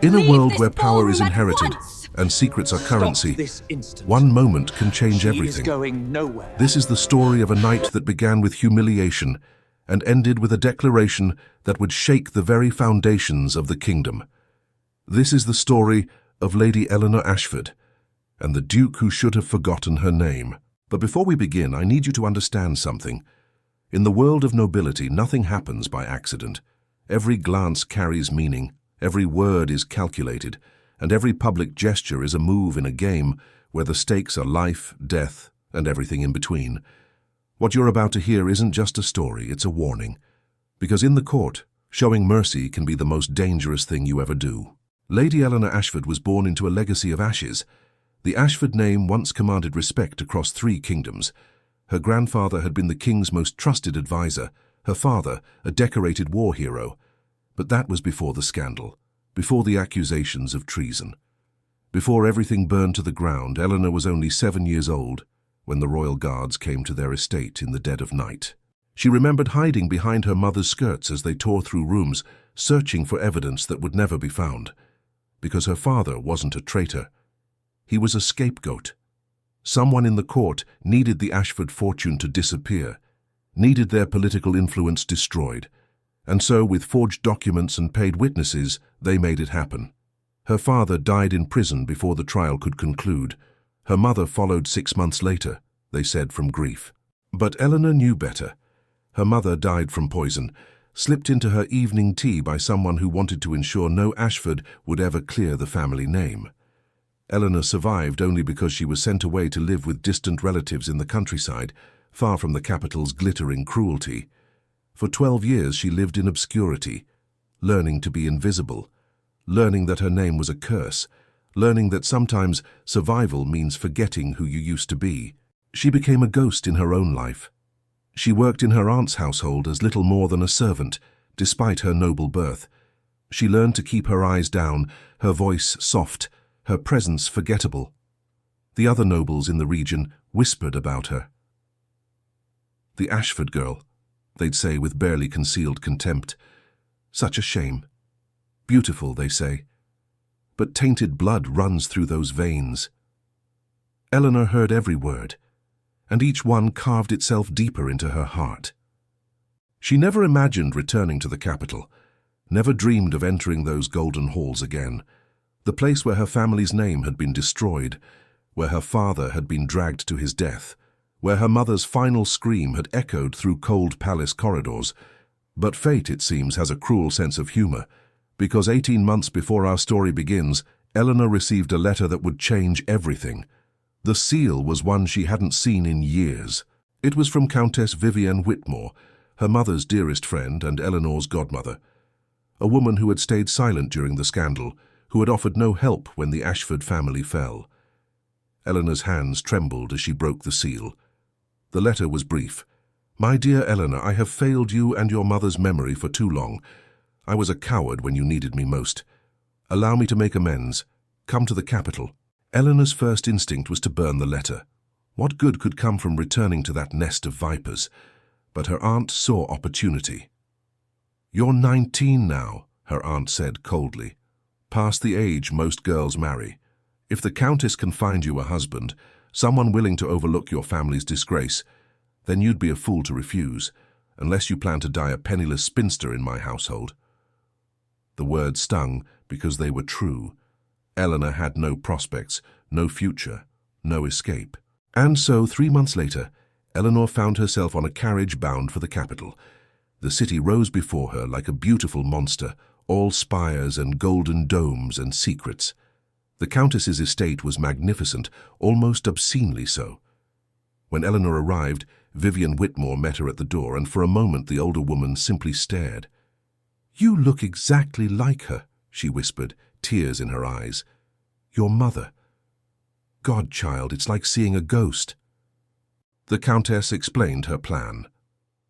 In a Leave world this where power is ballroom at inherited once! and secrets are currency, this instant. one moment can change She everything. is going nowhere. This is the story of a night that began with humiliation and ended with a declaration that would shake the very foundations of the kingdom. This is the story of Lady Eleanor Ashford and the Duke who should have forgotten her name. But before we begin, I need you to understand something. In the world of nobility, nothing happens by accident. Every glance carries meaning, every word is calculated, and every public gesture is a move in a game where the stakes are life, death, and everything in between. What you're about to hear isn't just a story, it's a warning. Because in the court, showing mercy can be the most dangerous thing you ever do. Lady Eleanor Ashford was born into a legacy of ashes. The Ashford name once commanded respect across 3 kingdoms. Her grandfather had been the king's most trusted advisor, her father a decorated war hero. But that was before the scandal, before the accusations of treason. Before everything burned to the ground, Eleanor was only 7 years old when the royal guards came to their estate in the dead of night. She remembered hiding behind her mother's skirts as they tore through rooms, searching for evidence that would never be found. Because her father wasn't a traitor. He was a scapegoat. Someone in the court needed the Ashford fortune to disappear, needed their political influence destroyed. And so, with forged documents and paid witnesses, they made it happen. Her father died in prison before the trial could conclude. Her mother followed 6 months later, they said, from grief. But Eleanor knew better. Her mother died from poison, slipped into her evening tea by someone who wanted to ensure no Ashford would ever clear the family name. Eleanor survived only because she was sent away to live with distant relatives in the countryside, far from the capital's glittering cruelty. For 12 years she lived in obscurity, learning to be invisible, learning that her name was a curse, learning that sometimes survival means forgetting who you used to be. She became a ghost in her own life. She worked in her aunt's household as little more than a servant, despite her noble birth. She learned to keep her eyes down, her voice soft, her presence forgettable. The other nobles in the region whispered about her. The Ashford girl, they'd say with barely concealed contempt. Such a shame. Beautiful, they say. But tainted blood runs through those veins. Eleanor heard every word, and each one carved itself deeper into her heart. She never imagined returning to the capital, never dreamed of entering those golden halls again, the place where her family's name had been destroyed, where her father had been dragged to his death, where her mother's final scream had echoed through cold palace corridors. But fate, it seems, has a cruel sense of humor, because 18 months before our story begins, Eleanor received a letter that would change everything. The seal was one she hadn't seen in years. It was from Countess Vivienne Whitmore, her mother's dearest friend and Eleanor's godmother, a woman who had stayed silent during the scandal, who had offered no help when the Ashford family fell. Eleanor's hands trembled as she broke the seal. The letter was brief. "My dear Eleanor, I have failed you and your mother's memory for too long. I was a coward when you needed me most. Allow me to make amends. Come to the capital." Eleanor's first instinct was to burn the letter. What good could come from returning to that nest of vipers? But her aunt saw opportunity. "You're 19 now," her aunt said coldly. "Past the age most girls marry. If the Countess can find you a husband, someone willing to overlook your family's disgrace, then you'd be a fool to refuse, unless you plan to die a penniless spinster in my household." The words stung because they were true. Eleanor had no prospects, no future, no escape. And so, 3 months later, Eleanor found herself on a carriage bound for the capital. The city rose before her like a beautiful monster, all spires and golden domes and secrets. The Countess's estate was magnificent, almost obscenely so. When Eleanor arrived, Vivienne Whitmore met her at the door, and for a moment the older woman simply stared. "You look exactly like her," she whispered, tears in her eyes. "Your mother. God, child, it's like seeing a ghost." The Countess explained her plan.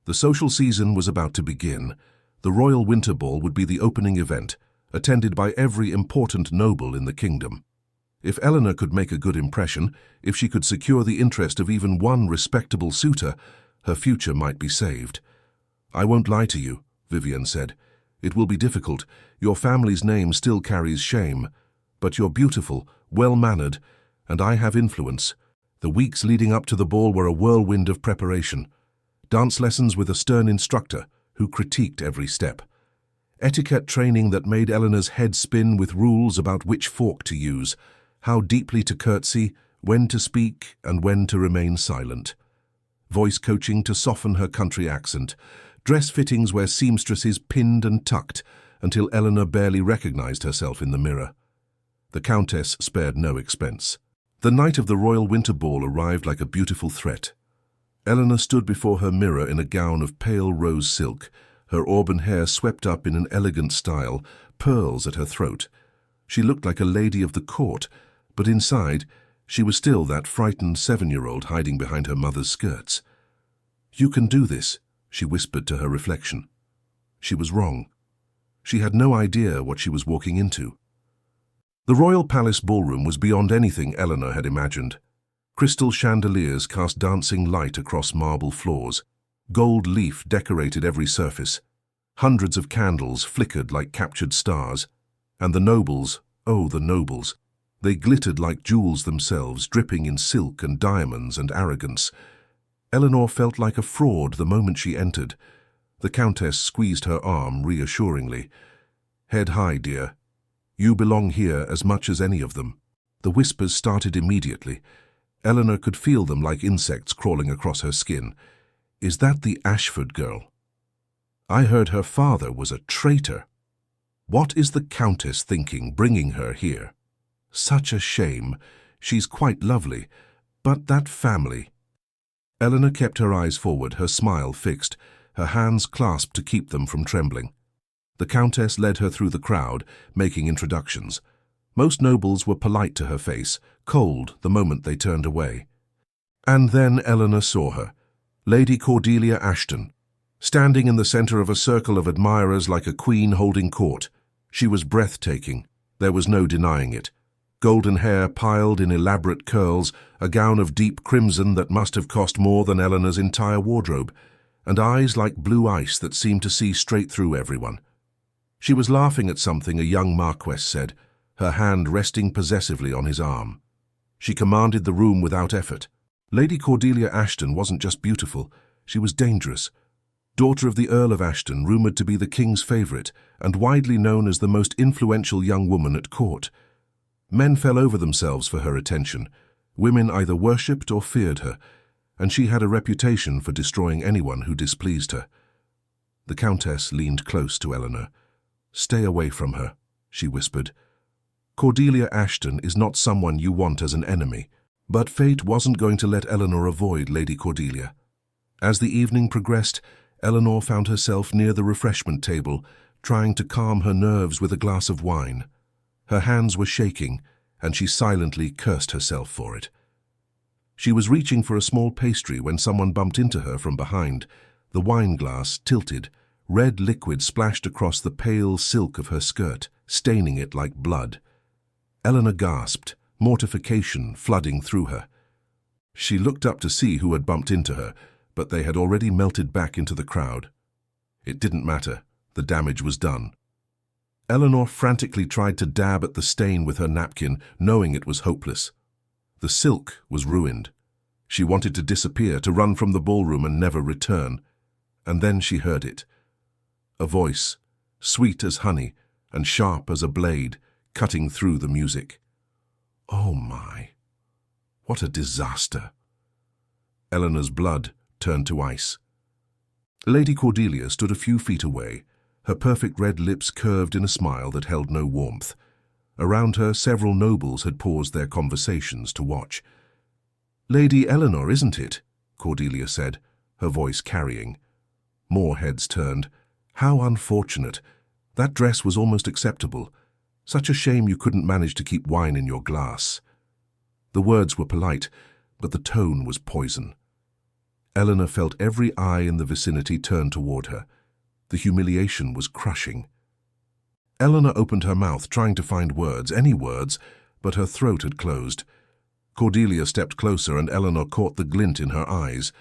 The social season was about to begin. The royal winter ball would be the opening event, attended by every important noble in the kingdom. If Eleanor could make a good impression, if she could secure the interest of even one respectable suitor, her future might be saved. "I won't lie to you," Vivienne said. It will be difficult. Your family's name still carries shame. But you're beautiful, well-mannered, and I have influence. The weeks leading up to the ball were a whirlwind of preparation. Dance lessons with a stern instructor who critiqued every step. Etiquette training that made Eleanor's head spin with rules about which fork to use, how deeply to curtsy, when to speak, and when to remain silent. Voice coaching to soften her country accent. Dress fittings where seamstresses pinned and tucked until Eleanor barely recognized herself in the mirror. The Countess spared no expense. The night of the Royal Winter Ball arrived like a beautiful threat. Eleanor stood before her mirror in a gown of pale rose silk, her auburn hair swept up in an elegant style, pearls at her throat. She looked like a lady of the court, but inside, she was still that frightened 7-year-old hiding behind her mother's skirts. "You can do this," she whispered to her reflection. She was wrong. She had no idea what she was walking into. The Royal Palace ballroom was beyond anything Eleanor had imagined. Crystal chandeliers cast dancing light across marble floors. Gold leaf decorated every surface. Hundreds of candles flickered like captured stars. And the nobles, oh, the nobles, they glittered like jewels themselves, dripping in silk and diamonds and arrogance. Eleanor felt like a fraud the moment she entered. The Countess squeezed her arm reassuringly. "Head high, dear. You belong here as much as any of them." The whispers started immediately. Eleanor could feel them like insects crawling across her skin. "Is that the Ashford girl? I heard her father was a traitor. What is the Countess thinking, bringing her here? Such a shame. She's quite lovely. But that family..." Eleanor kept her eyes forward, her smile fixed, her hands clasped to keep them from trembling. The Countess led her through the crowd, making introductions. Most nobles were polite to her face, cold the moment they turned away. And then Eleanor saw her, Lady Cordelia Ashton, standing in the center of a circle of admirers like a queen holding court. She was breathtaking. There was no denying it. Golden hair piled in elaborate curls, a gown of deep crimson that must have cost more than Eleanor's entire wardrobe, and eyes like blue ice that seemed to see straight through everyone. She was laughing at something a young marquess said, her hand resting possessively on his arm. She commanded the room without effort. Lady Cordelia Ashton wasn't just beautiful, she was dangerous. Daughter of the Earl of Ashton, rumoured to be the king's favourite, and widely known as the most influential young woman at court. Men fell over themselves for her attention. Women either worshipped or feared her, and she had a reputation for destroying anyone who displeased her. The Countess leaned close to Eleanor. "Stay away from her," she whispered. "Cordelia Ashton is not someone you want as an enemy." But fate wasn't going to let Eleanor avoid Lady Cordelia. As the evening progressed, Eleanor found herself near the refreshment table, trying to calm her nerves with a glass of wine. Her hands were shaking, and she silently cursed herself for it. She was reaching for a small pastry when someone bumped into her from behind. The wine glass tilted. Red liquid splashed across the pale silk of her skirt, staining it like blood. Eleanor gasped, mortification flooding through her. She looked up to see who had bumped into her, but they had already melted back into the crowd. It didn't matter. The damage was done. Eleanor frantically tried to dab at the stain with her napkin, knowing it was hopeless. The silk was ruined. She wanted to disappear, to run from the ballroom and never return. And then she heard it. A voice, sweet as honey and sharp as a blade, cutting through the music. Oh my, what a disaster. Eleanor's blood turned to ice. Lady Cordelia stood a few feet away, her perfect red lips curved in a smile that held no warmth. Around her, several nobles had paused their conversations to watch. "Lady Eleanor, isn't it?" Cordelia said, her voice carrying. More heads turned. How unfortunate. That dress was almost acceptable. Such a shame you couldn't manage to keep wine in your glass. The words were polite, but the tone was poison. Eleanor felt every eye in the vicinity turn toward her. The humiliation was crushing. Eleanor opened her mouth, trying to find words, any words, but her throat had closed. Cordelia stepped closer, and Eleanor caught the glint in her eyes.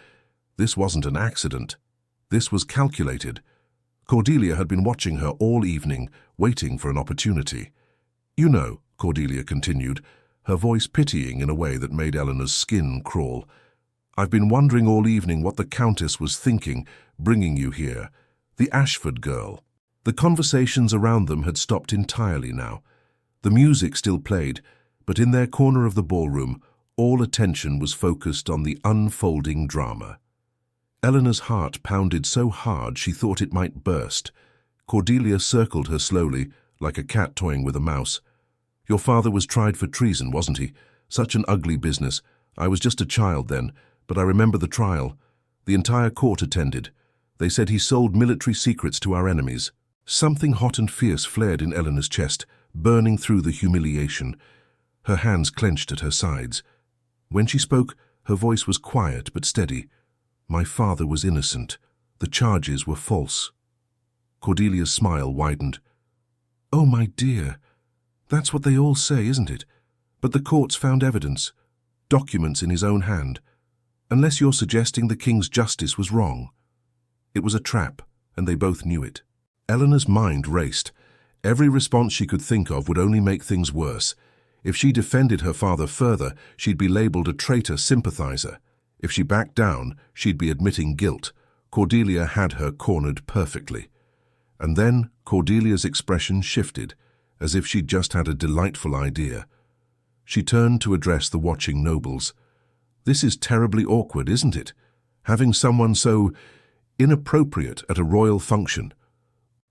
This wasn't an accident. This was calculated. Cordelia had been watching her all evening, waiting for an opportunity. "You know," Cordelia continued, her voice pitying in a way that made Eleanor's skin crawl, "I've been wondering all evening what the Countess was thinking, bringing you here. The Ashford girl." The conversations around them had stopped entirely now. The music still played, but in their corner of the ballroom, all attention was focused on the unfolding drama. Eleanor's heart pounded so hard she thought it might burst. Cordelia circled her slowly, like a cat toying with a mouse. "Your father was tried for treason, wasn't he? Such an ugly business. I was just a child then, but I remember the trial. The entire court attended. They said he sold military secrets to our enemies." Something hot and fierce flared in Eleanor's chest, burning through the humiliation. Her hands clenched at her sides. When she spoke, her voice was quiet but steady. "My father was innocent. The charges were false." Cordelia's smile widened. "Oh, my dear, that's what they all say, isn't it? But the courts found evidence, documents in his own hand. Unless you're suggesting the king's justice was wrong." It was a trap, and they both knew it. Eleanor's mind raced. Every response she could think of would only make things worse. If she defended her father further, she'd be labeled a traitor sympathizer. If she backed down, she'd be admitting guilt. Cordelia had her cornered perfectly. And then Cordelia's expression shifted, as if she'd just had a delightful idea. She turned to address the watching nobles. "This is terribly awkward, isn't it? Having someone so inappropriate at a royal function."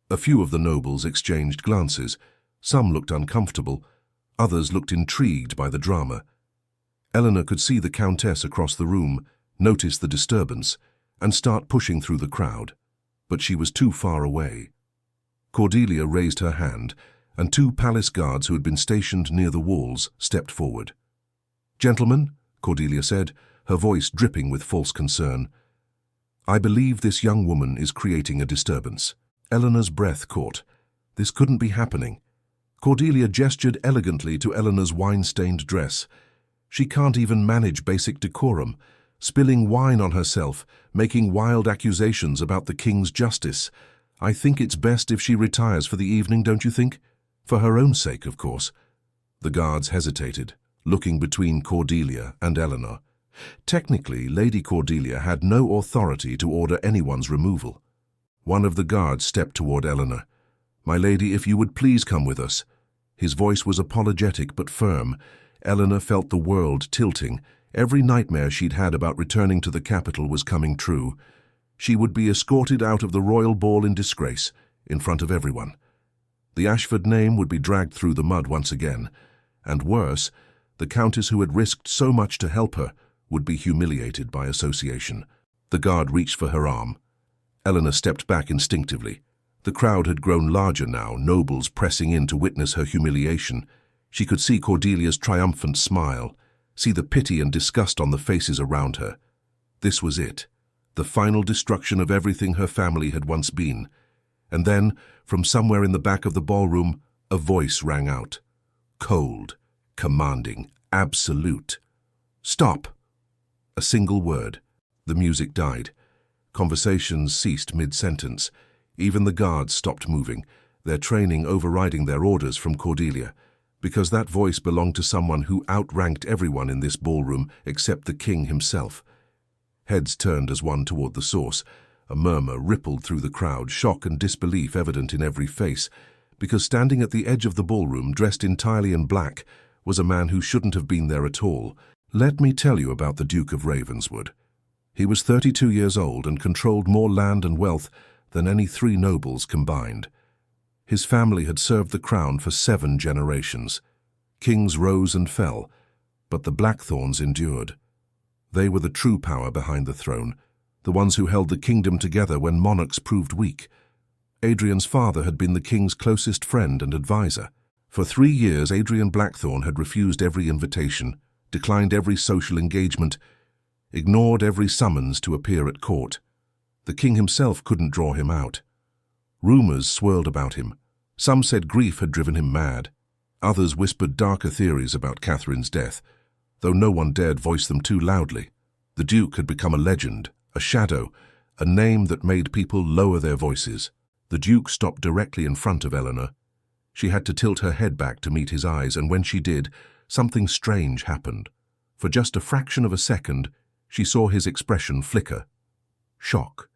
A few of the nobles exchanged glances. Some looked uncomfortable. Others looked intrigued by the drama. Eleanor could see the Countess across the room, notice the disturbance, and start pushing through the crowd. But she was too far away. Cordelia raised her hand, and two palace guards who had been stationed near the walls stepped forward. "Gentlemen," Cordelia said, her voice dripping with false concern, "I believe this young woman is creating a disturbance." Eleanor's breath caught. This couldn't be happening. Cordelia gestured elegantly to Eleanor's wine-stained dress. She can't even manage basic decorum, spilling wine on herself, making wild accusations about the king's justice. "I think it's best if she retires for the evening, don't you think? For her own sake, of course." The guards hesitated, looking between Cordelia and Eleanor. Technically, Lady Cordelia had no authority to order anyone's removal. One of the guards stepped toward Eleanor. "My lady, if you would please come with us." His voice was apologetic but firm. Eleanor felt the world tilting. Every nightmare she'd had about returning to the capital was coming true. She would be escorted out of the royal ball in disgrace, in front of everyone. The Ashford name would be dragged through the mud once again. And worse, the Countess who had risked so much to help her would be humiliated by association. The guard reached for her arm. Eleanor stepped back instinctively. The crowd had grown larger now, nobles pressing in to witness her humiliation. She could see Cordelia's triumphant smile, see the pity and disgust on the faces around her. This was it, the final destruction of everything her family had once been. And then, from somewhere in the back of the ballroom, a voice rang out. Cold, commanding, absolute. "Stop!" A single word. The music died. Conversations ceased mid-sentence. Even the guards stopped moving, their training overriding their orders from Cordelia, because that voice belonged to someone who outranked everyone in this ballroom except the king himself. Heads turned as one toward the source. A murmur rippled through the crowd, shock and disbelief evident in every face, because standing at the edge of the ballroom, dressed entirely in black, was a man who shouldn't have been there at all. Let me tell you about the Duke of Ravenswood. He was 32 years old and controlled more land and wealth than any 3 nobles combined. His family had served the crown for 7 generations. Kings rose and fell, but the Blackthorns endured. They were the true power behind the throne, the ones who held the kingdom together when monarchs proved weak. Adrian's father had been the king's closest friend and advisor. For 3 years, Adrian Blackthorn had refused every invitation, declined every social engagement, ignored every summons to appear at court. The king himself couldn't draw him out. Rumors swirled about him. Some said grief had driven him mad. Others whispered darker theories about Catherine's death, though no one dared voice them too loudly. The Duke had become a legend, a shadow, a name that made people lower their voices. The Duke stopped directly in front of Eleanor. She had to tilt her head back to meet his eyes, and when she did, something strange happened. For just a fraction of a second, she saw his expression flicker. Shock,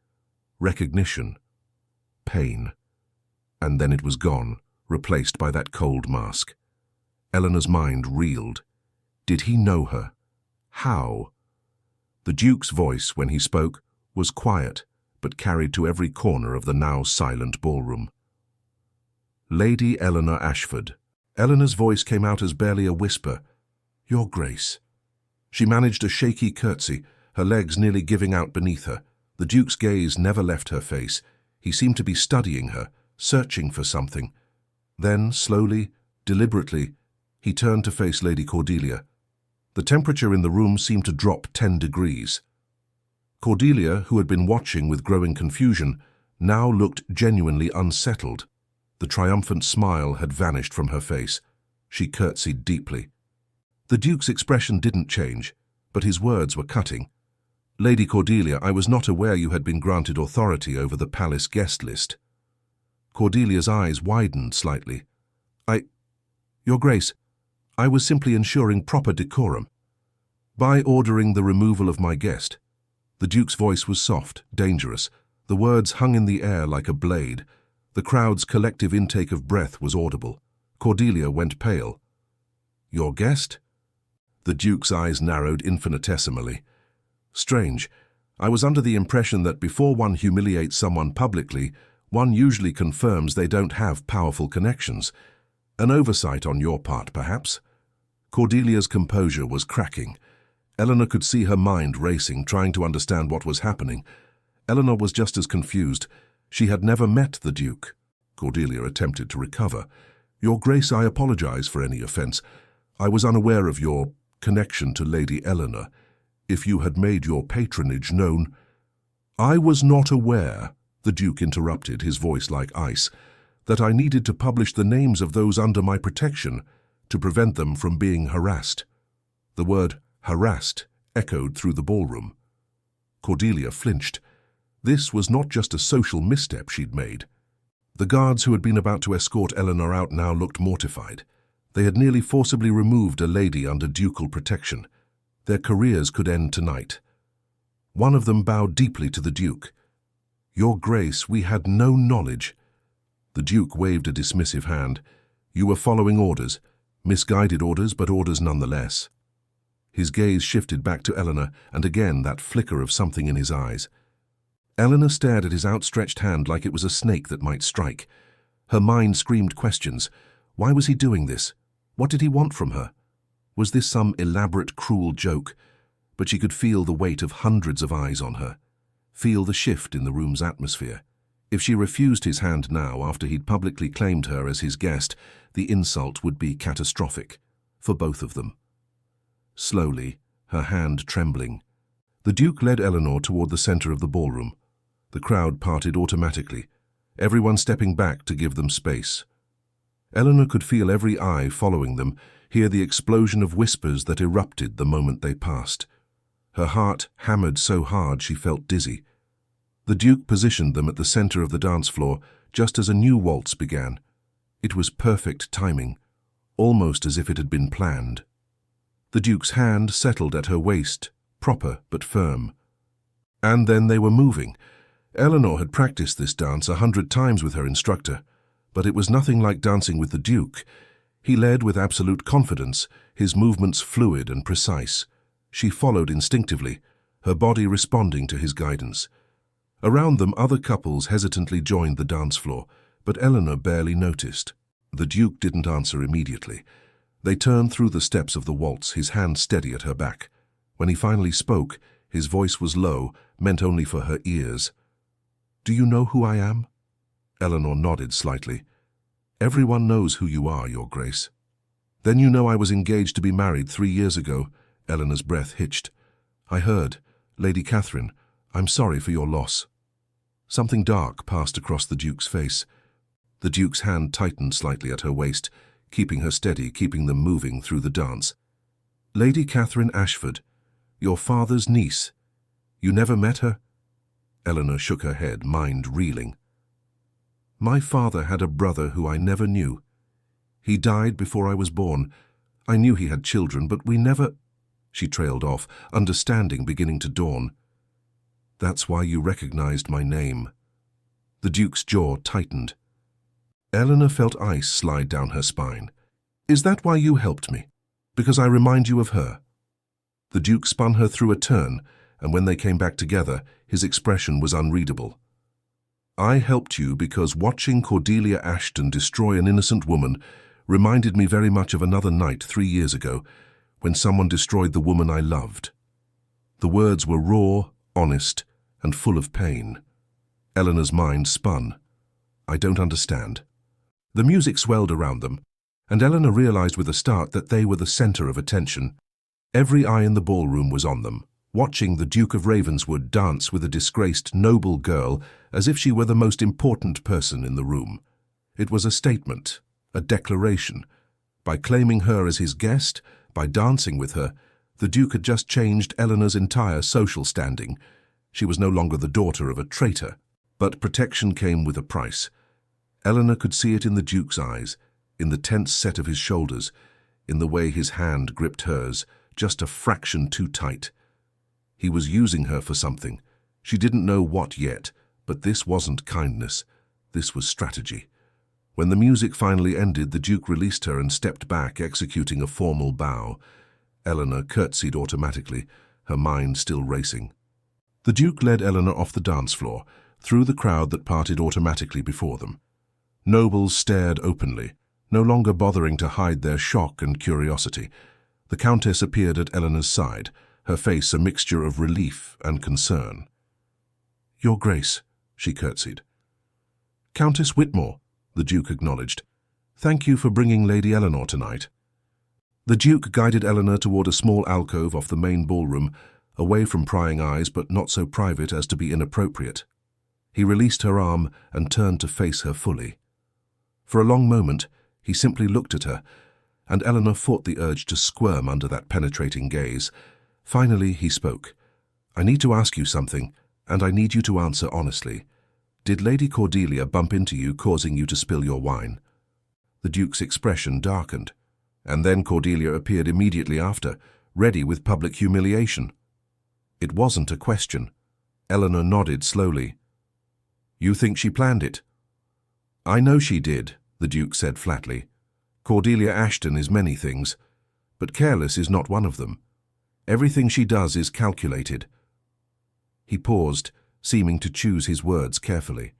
recognition, pain. And then it was gone, replaced by that cold mask. Eleanor's mind reeled. Did he know her? How? The Duke's voice, when he spoke, was quiet, but carried to every corner of the now silent ballroom. Lady Eleanor Ashford. Eleanor's voice came out as barely a whisper. Your Grace. She managed a shaky curtsy, her legs nearly giving out beneath her. The Duke's gaze never left her face. He seemed to be studying her, searching for something. Then, slowly, deliberately, he turned to face Lady Cordelia. The temperature in the room seemed to drop 10 degrees. Cordelia, who had been watching with growing confusion, now looked genuinely unsettled. The triumphant smile had vanished from her face. She curtsied deeply. The Duke's expression didn't change, but his words were cutting. Lady Cordelia, I was not aware you had been granted authority over the palace guest list. Cordelia's eyes widened slightly. Your Grace, I was simply ensuring proper decorum. By ordering the removal of my guest. The Duke's voice was soft, dangerous. The words hung in the air like a blade. The crowd's collective intake of breath was audible. Cordelia went pale. Your guest? The Duke's eyes narrowed infinitesimally. Strange. I was under the impression that before one humiliates someone publicly, one usually confirms they don't have powerful connections. An oversight on your part, perhaps? Cordelia's composure was cracking. Eleanor could see her mind racing, trying to understand what was happening. Eleanor was just as confused. She had never met the Duke. Cordelia attempted to recover. Your Grace, I apologize for any offense. I was unaware of your connection to Lady Eleanor. If you had made your patronage known— I was not aware, the Duke interrupted, his voice like ice, that I needed to publish the names of those under my protection to prevent them from being harassed. The word harassed echoed through the ballroom. Cordelia flinched. This was not just a social misstep she'd made. The guards who had been about to escort Eleanor out now looked mortified. They had nearly forcibly removed a lady under ducal protection. Their careers could end tonight. One of them bowed deeply to the Duke. Your Grace, we had no knowledge. The Duke waved a dismissive hand. You were following orders. Misguided orders, but orders nonetheless. His gaze shifted back to Eleanor, and again that flicker of something in his eyes. Eleanor stared at his outstretched hand like it was a snake that might strike. Her mind screamed questions. Why was he doing this? What did he want from her? Was this some elaborate, cruel joke? But she could feel the weight of hundreds of eyes on her. Feel the shift in the room's atmosphere. If she refused his hand now, after he'd publicly claimed her as his guest, the insult would be catastrophic. For both of them. Slowly, her hand trembling, the Duke led Eleanor toward the center of the ballroom. The crowd parted automatically, everyone stepping back to give them space. Eleanor could feel every eye following them, hear the explosion of whispers that erupted the moment they passed. Her heart hammered so hard she felt dizzy. The Duke positioned them at the center of the dance floor just as a new waltz began. It was perfect timing, almost as if it had been planned. The Duke's hand settled at her waist, proper but firm. And then they were moving. Eleanor had practiced this dance 100 times with her instructor, but it was nothing like dancing with the Duke. He led with absolute confidence, his movements fluid and precise. She followed instinctively, her body responding to his guidance. Around them, other couples hesitantly joined the dance floor, but Eleanor barely noticed. The Duke didn't answer immediately. They turned through the steps of the waltz, his hand steady at her back. When he finally spoke, his voice was low, meant only for her ears. Do you know who I am? Eleanor nodded slightly. Everyone knows who you are, Your Grace. Then you know I was engaged to be married 3 years ago. Eleanor's breath hitched. I heard. Lady Catherine, I'm sorry for your loss. Something dark passed across the Duke's face. The Duke's hand tightened slightly at her waist, keeping her steady, keeping them moving through the dance. Lady Catherine Ashford, your father's niece. You never met her? Eleanor shook her head, mind reeling. My father had a brother who I never knew. He died before I was born. I knew he had children, but we never—" She trailed off, understanding beginning to dawn. "That's why you recognized my name." The Duke's jaw tightened. Eleanor felt ice slide down her spine. "Is that why you helped me? Because I remind you of her?" The Duke spun her through a turn, and when they came back together, his expression was unreadable. "I helped you because watching Cordelia Ashton destroy an innocent woman reminded me very much of another night 3 years ago, when someone destroyed the woman I loved." The words were raw, honest, and full of pain. Eleanor's mind spun. "I don't understand." The music swelled around them, and Eleanor realized with a start that they were the center of attention. Every eye in the ballroom was on them, watching the Duke of Ravenswood dance with a disgraced, noble girl as if she were the most important person in the room. It was a statement, a declaration. By claiming her as his guest, by dancing with her, the Duke had just changed Eleanor's entire social standing. She was no longer the daughter of a traitor, but protection came with a price. Eleanor could see it in the Duke's eyes, in the tense set of his shoulders, in the way his hand gripped hers, just a fraction too tight. He was using her for something. She didn't know what yet, but this wasn't kindness. This was strategy. When the music finally ended, the Duke released her and stepped back, executing a formal bow. Eleanor curtsied automatically, her mind still racing. The Duke led Eleanor off the dance floor, through the crowd that parted automatically before them. Nobles stared openly, no longer bothering to hide their shock and curiosity. The Countess appeared at Eleanor's side, her face a mixture of relief and concern. "Your Grace," she curtsied. "Countess Whitmore," the Duke acknowledged. "Thank you for bringing Lady Eleanor tonight." The Duke guided Eleanor toward a small alcove off the main ballroom, away from prying eyes but not so private as to be inappropriate. He released her arm and turned to face her fully. For a long moment, he simply looked at her, and Eleanor fought the urge to squirm under that penetrating gaze. Finally, he spoke. "I need to ask you something, and I need you to answer honestly. Did Lady Cordelia bump into you, causing you to spill your wine?" The Duke's expression darkened, and then Cordelia appeared immediately after, ready with public humiliation. It wasn't a question. Eleanor nodded slowly. "You think she planned it?" "I know she did," the Duke said flatly. "Cordelia Ashton is many things, but careless is not one of them. Everything she does is calculated." He paused, seeming to choose his words carefully.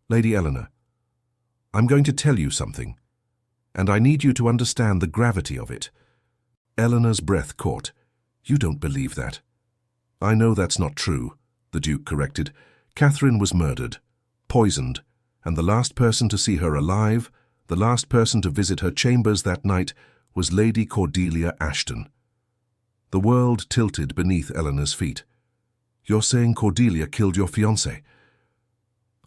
"Lady Eleanor, I'm going to tell you something, and I need you to understand the gravity of it." Eleanor's breath caught. "You don't believe that." "I know that's not true," the Duke corrected. "Catherine was murdered, poisoned, and the last person to see her alive, the last person to visit her chambers that night, was Lady Cordelia Ashton." The world tilted beneath Eleanor's feet. "You're saying Cordelia killed your fiancé?"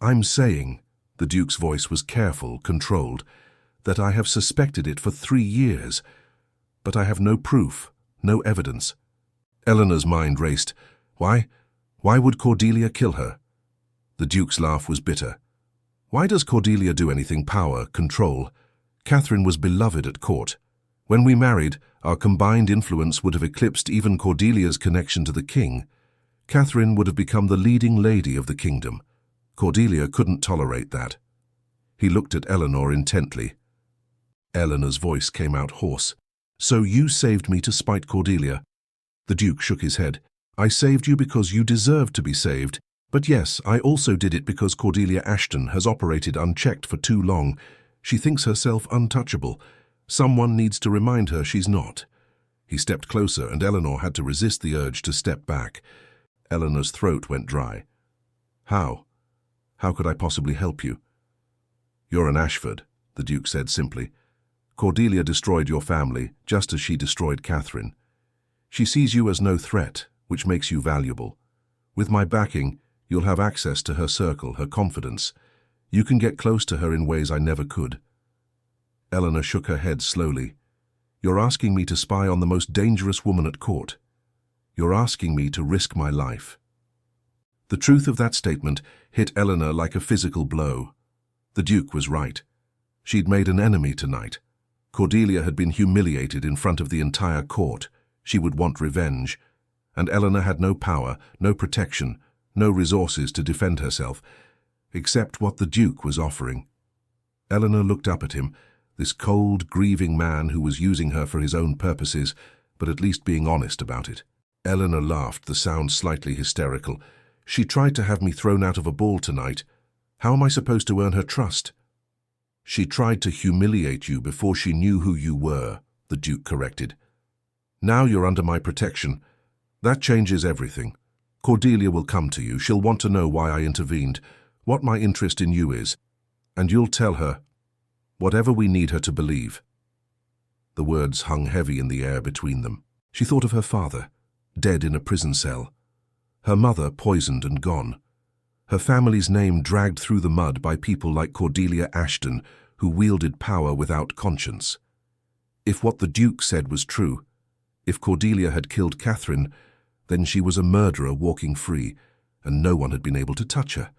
"I'm saying," the Duke's voice was careful, controlled, "that I have suspected it for 3 years, but I have no proof, no evidence." Eleanor's mind raced. Why would Cordelia kill her? The Duke's laugh was bitter. "Why does Cordelia do anything? Power, control. Catherine was beloved at court. When we married, our combined influence would have eclipsed even Cordelia's connection to the king. Catherine would have become the leading lady of the kingdom. Cordelia couldn't tolerate that." He looked at Eleanor intently. Eleanor's voice came out hoarse. "So you saved me to spite Cordelia?" The Duke shook his head. "I saved you because you deserved to be saved. But yes, I also did it because Cordelia Ashton has operated unchecked for too long. She thinks herself untouchable. Someone needs to remind her she's not." He stepped closer, and Eleanor had to resist the urge to step back. Eleanor's throat went dry. "How? How could I possibly help you?" "You're an Ashford," the Duke said simply. "Cordelia destroyed your family, just as she destroyed Catherine. She sees you as no threat, which makes you valuable. With my backing, you'll have access to her circle, her confidence. You can get close to her in ways I never could." Eleanor shook her head slowly. "You're asking me to spy on the most dangerous woman at court. You're asking me to risk my life." The truth of that statement hit Eleanor like a physical blow. The Duke was right. She'd made an enemy tonight. Cordelia had been humiliated in front of the entire court. She would want revenge. And Eleanor had no power, no protection, no resources to defend herself, except what the Duke was offering. Eleanor looked up at him, this cold, grieving man who was using her for his own purposes, but at least being honest about it. Eleanor laughed, the sound slightly hysterical. She tried to have me thrown out of a ball tonight. How am I supposed to earn her trust? She tried to humiliate you before she knew who you were, the Duke corrected. Now you're under my protection. That changes everything. Cordelia will come to you. She'll want to know why I intervened, what my interest in you is, and you'll tell her whatever we need her to believe. The words hung heavy in the air between them. She thought of her father, dead in a prison cell. Her mother poisoned and gone. Her family's name dragged through the mud by people like Cordelia Ashton, who wielded power without conscience. If what the Duke said was true, if Cordelia had killed Catherine, then she was a murderer walking free, and no one had been able to touch her.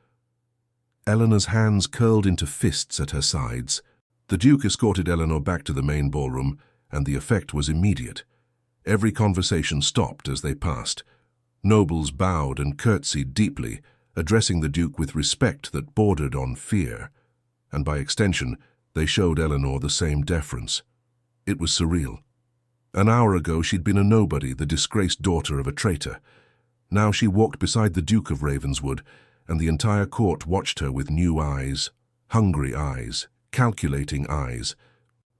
Eleanor's hands curled into fists at her sides. The Duke escorted Eleanor back to the main ballroom, and the effect was immediate. Every conversation stopped as they passed. Nobles bowed and curtsied deeply, addressing the Duke with respect that bordered on fear, and by extension, they showed Eleanor the same deference. It was surreal. An hour ago she'd been a nobody, the disgraced daughter of a traitor. Now she walked beside the Duke of Ravenswood, and the entire court watched her with new eyes, hungry eyes, calculating eyes.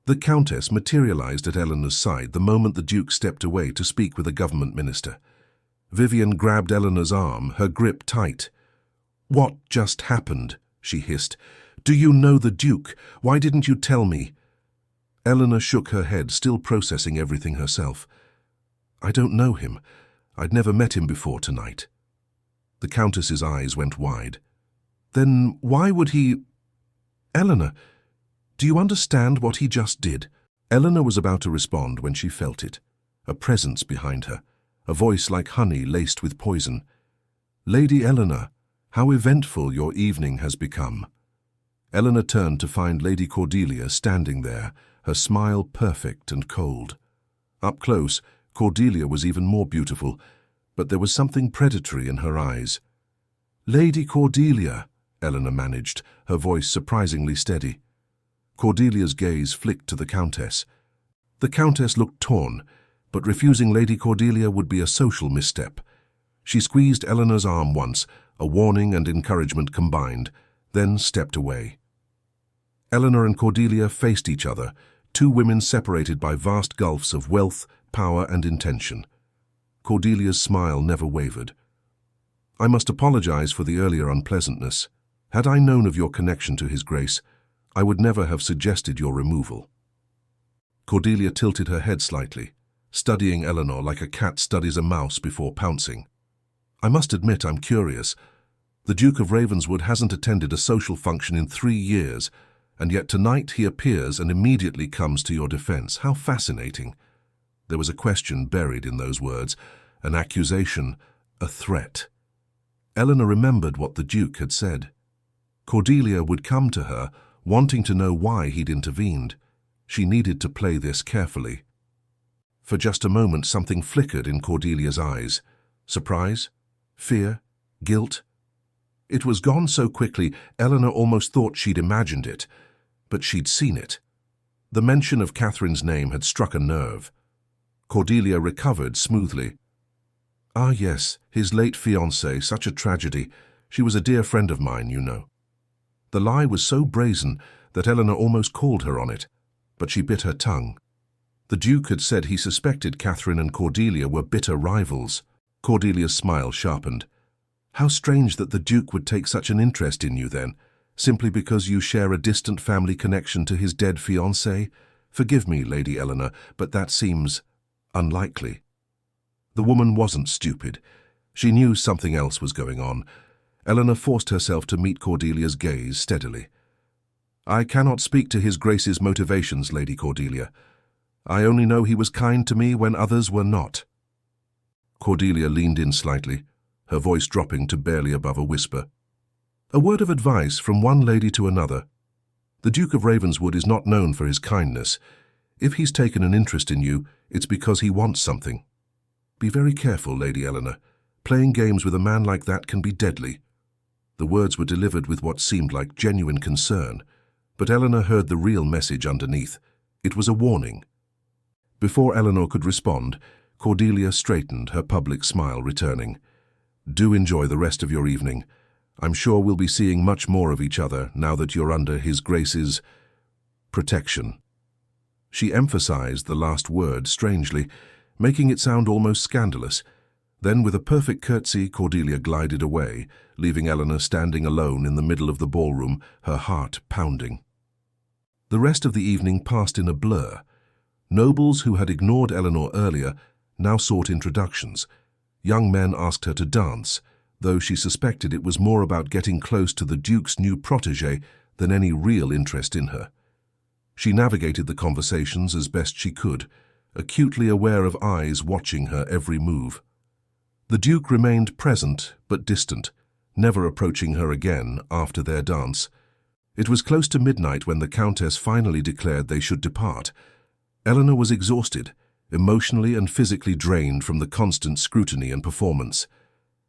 The Countess materialized at Eleanor's side the moment the Duke stepped away to speak with a government minister. Vivian grabbed Eleanor's arm, her grip tight. "What just happened?" she hissed. "Do you know the Duke? Why didn't you tell me?" Eleanor shook her head, still processing everything herself. "I don't know him. I'd never met him before tonight." The Countess's eyes went wide. "Then why would he—" "Eleanor, do you understand what he just did?" Eleanor was about to respond when she felt it, a presence behind her, a voice like honey laced with poison. "Lady Eleanor, how eventful your evening has become." Eleanor turned to find Lady Cordelia standing there, her smile perfect and cold. Up close, Cordelia was even more beautiful, but there was something predatory in her eyes. "Lady Cordelia," Eleanor managed, her voice surprisingly steady. Cordelia's gaze flicked to the Countess. The Countess looked torn, but refusing Lady Cordelia would be a social misstep. She squeezed Eleanor's arm once, a warning and encouragement combined, then stepped away. Eleanor and Cordelia faced each other, two women separated by vast gulfs of wealth, power, and intention. Cordelia's smile never wavered. "I must apologize for the earlier unpleasantness. Had I known of your connection to His Grace, I would never have suggested your removal." Cordelia tilted her head slightly, studying Eleanor like a cat studies a mouse before pouncing. "I must admit I'm curious. The Duke of Ravenswood hasn't attended a social function in 3 years, and yet tonight he appears and immediately comes to your defense. How fascinating." There was a question buried in those words, an accusation, a threat. Eleanor remembered what the Duke had said. Cordelia would come to her, wanting to know why he'd intervened. She needed to play this carefully. For just a moment something flickered in Cordelia's eyes. Surprise? Fear? Guilt? It was gone so quickly, Eleanor almost thought she'd imagined it. But she'd seen it. The mention of Catherine's name had struck a nerve. Cordelia recovered smoothly. "Ah yes, his late fiancée, such a tragedy. She was a dear friend of mine, you know." The lie was so brazen that Eleanor almost called her on it, but she bit her tongue. The Duke had said he suspected Catherine and Cordelia were bitter rivals. Cordelia's smile sharpened. "How strange that the Duke would take such an interest in you then, simply because you share a distant family connection to his dead fiancée? Forgive me, Lady Eleanor, but that seems unlikely." The woman wasn't stupid. She knew something else was going on. Eleanor forced herself to meet Cordelia's gaze steadily. "I cannot speak to His Grace's motivations, Lady Cordelia. I only know he was kind to me when others were not." Cordelia leaned in slightly, her voice dropping to barely above a whisper. "A word of advice from one lady to another. The Duke of Ravenswood is not known for his kindness. If he's taken an interest in you, it's because he wants something. Be very careful, Lady Eleanor. Playing games with a man like that can be deadly." The words were delivered with what seemed like genuine concern, but Eleanor heard the real message underneath. It was a warning. Before Eleanor could respond, Cordelia straightened, her public smile returning. "Do enjoy the rest of your evening. I'm sure we'll be seeing much more of each other now that you're under His Grace's protection." She emphasized the last word strangely, making it sound almost scandalous. Then, with a perfect curtsy, Cordelia glided away, leaving Eleanor standing alone in the middle of the ballroom, her heart pounding. The rest of the evening passed in a blur. Nobles who had ignored Eleanor earlier now sought introductions. Young men asked her to dance, though she suspected it was more about getting close to the Duke's new protégé than any real interest in her. She navigated the conversations as best she could, acutely aware of eyes watching her every move. The Duke remained present but distant, never approaching her again after their dance. It was close to midnight when the Countess finally declared they should depart. Eleanor was exhausted, emotionally and physically drained from the constant scrutiny and performance.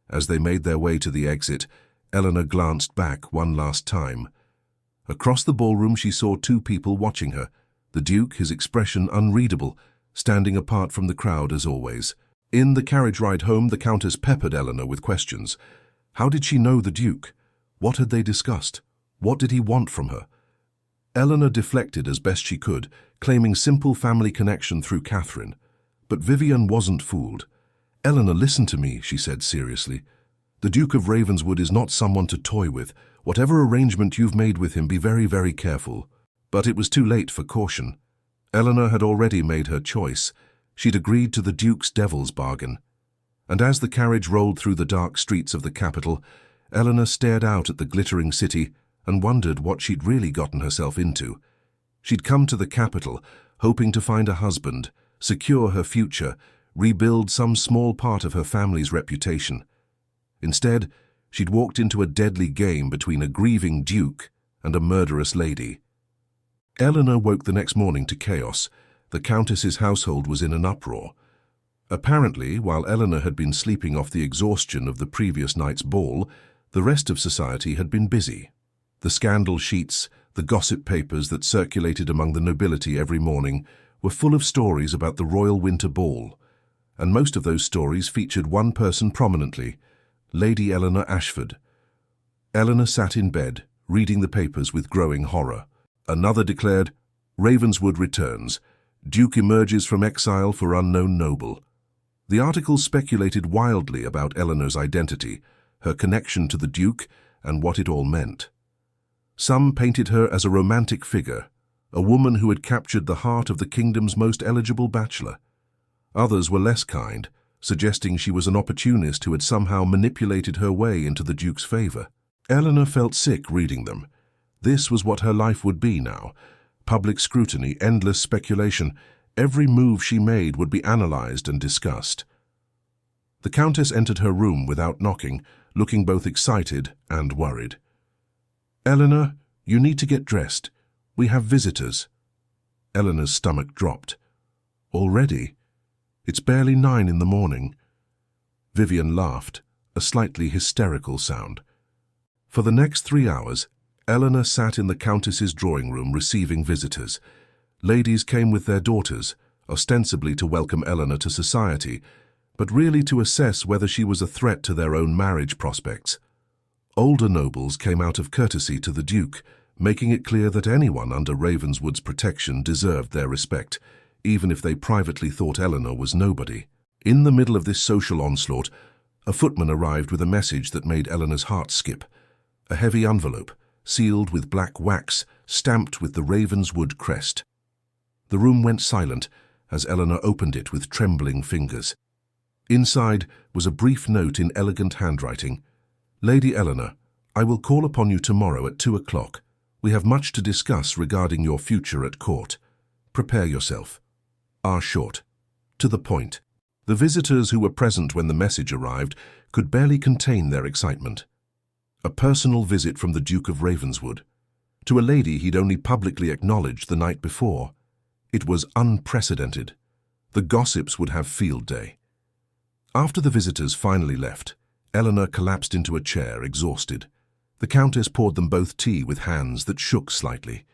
As they made their way to the exit, Eleanor glanced back one last time. Across the ballroom she saw two people watching her, the Duke, his expression unreadable, standing apart from the crowd as always. In the carriage ride home, the Countess peppered Eleanor with questions. How did she know the Duke? What had they discussed? What did he want from her? Eleanor deflected as best she could, claiming simple family connection through Catherine. But Vivian wasn't fooled. "Eleanor, listen to me," she said seriously. "The Duke of Ravenswood is not someone to toy with. Whatever arrangement you've made with him, be very, very careful." But it was too late for caution. Eleanor had already made her choice. She'd agreed to the Duke's devil's bargain. And as the carriage rolled through the dark streets of the capital, Eleanor stared out at the glittering city and wondered what she'd really gotten herself into. She'd come to the capital, hoping to find a husband, secure her future, rebuild some small part of her family's reputation. Instead, she'd walked into a deadly game between a grieving duke and a murderous lady. Eleanor woke the next morning to chaos. The Countess's household was in an uproar. Apparently, while Eleanor had been sleeping off the exhaustion of the previous night's ball, the rest of society had been busy. The scandal sheets, the gossip papers that circulated among the nobility every morning, were full of stories about the royal winter ball, and most of those stories featured one person prominently, Lady Eleanor Ashford. Eleanor sat in bed, reading the papers with growing horror. Another declared, "Ravenswood returns. Duke emerges from exile for unknown noble." The articles speculated wildly about Eleanor's identity, her connection to the Duke, and what it all meant. Some painted her as a romantic figure, a woman who had captured the heart of the kingdom's most eligible bachelor. Others were less kind, suggesting she was an opportunist who had somehow manipulated her way into the Duke's favor. Eleanor felt sick reading them. This was what her life would be now. Public scrutiny, endless speculation. Every move she made would be analyzed and discussed. The Countess entered her room without knocking, looking both excited and worried. "Eleanor, you need to get dressed. We have visitors." Eleanor's stomach dropped. "Already? It's barely 9 in the morning." Vivian laughed, a slightly hysterical sound. For the next 3 hours, Eleanor sat in the Countess's drawing room receiving visitors. Ladies came with their daughters, ostensibly to welcome Eleanor to society, but really to assess whether she was a threat to their own marriage prospects. Older nobles came out of courtesy to the Duke, making it clear that anyone under Ravenswood's protection deserved their respect, even if they privately thought Eleanor was nobody. In the middle of this social onslaught, a footman arrived with a message that made Eleanor's heart skip. A heavy envelope, sealed with black wax, stamped with the Ravenswood crest. The room went silent as Eleanor opened it with trembling fingers. Inside was a brief note in elegant handwriting. "Lady Eleanor, I will call upon you tomorrow at 2 o'clock. We have much to discuss regarding your future at court. Prepare yourself. R. Short." To the point. The visitors who were present when the message arrived could barely contain their excitement. A personal visit from the Duke of Ravenswood. to a lady he'd only publicly acknowledged the night before. It was unprecedented. The gossips would have field day. After the visitors finally left, Eleanor collapsed into a chair, exhausted. The Countess poured them both tea with hands that shook slightly.